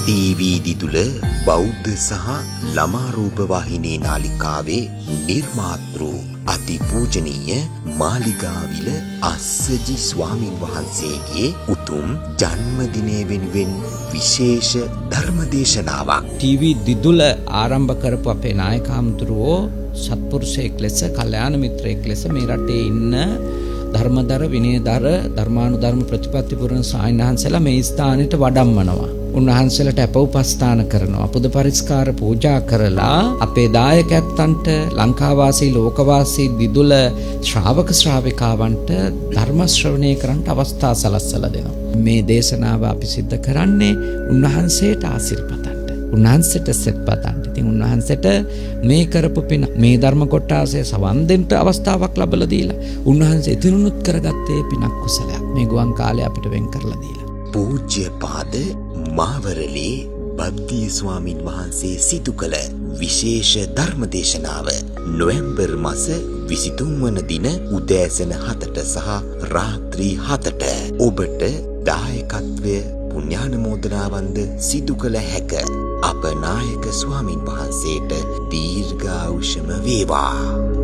TV Didula බෞද්ධ සහ ළමා රූප වාහිනී නාලිකාවේ නිර්මාතෘ අතිපූජනීය මාලිගාවිල අස්සජි ස්වාමින් වහන්සේගේ උතුම් ජන්මදිනය වෙනුවෙන් විශේෂ ධර්මදේශනාවක්. ටීවී දිදුල ආරම්භ කරපු අපේ නායක හමුදුරුවෝ සත්පුරුෂයෙක් ලෙස කල්යාණ මිත්‍රයෙක් ලෙස මේ රටේ ඉන්න ධර්මදර විනයදර ධර්මානුධර්ම ප්‍රතිපත්ති පුරන සායනහන්සලා මේ ස්ථානෙට වඩම්මනවා. උන්වහන්සේලාට අප උපස්ථාන කරනවා. පුද පරිස්කාර පූජා කරලා අපේ දායකයන්ට ලංකාවාසී ලෝකවාසී දිදුල ශ්‍රාවක ශ්‍රාවිකාවන්ට ධර්ම ශ්‍රවණය කරන්න අවස්ථා සලස්සලා දෙනවා. මේ දේශනාව අපි සිද්ධ කරන්නේ උන්වහන්සේට ආශිර්වාදන්න. උන්වහන්සේට සෙත්පතන්න. ඉතින් උන්වහන්සේට මේ කරපු පින මේ ධර්ම කොටාසේ සවන් දෙන්න අවස්ථාවක් ලැබලා දීලා උන්වහන්සේ එතනුත් කරගත්තේ පිනක් කුසලයක්. මේ ගුවන් කාලය අපිට වෙන් කරලා දීලා. පූජ්‍යපාද මාවරලේ බද්දිය ස්වාමින් වහන්සේ සිදු කළ විශේෂ ධර්මදේශනාව නොවැම්බර් මාස 23 වන දින උදෑසන 7ට සහ රාත්‍රී 7ට ඔබට දායකත්වය පුණ්‍යානුමෝදනාවන්ද සිදු කළ හැක. අප නායක ස්වාමින් වහන්සේට දීර්ඝායුෂම වේවා.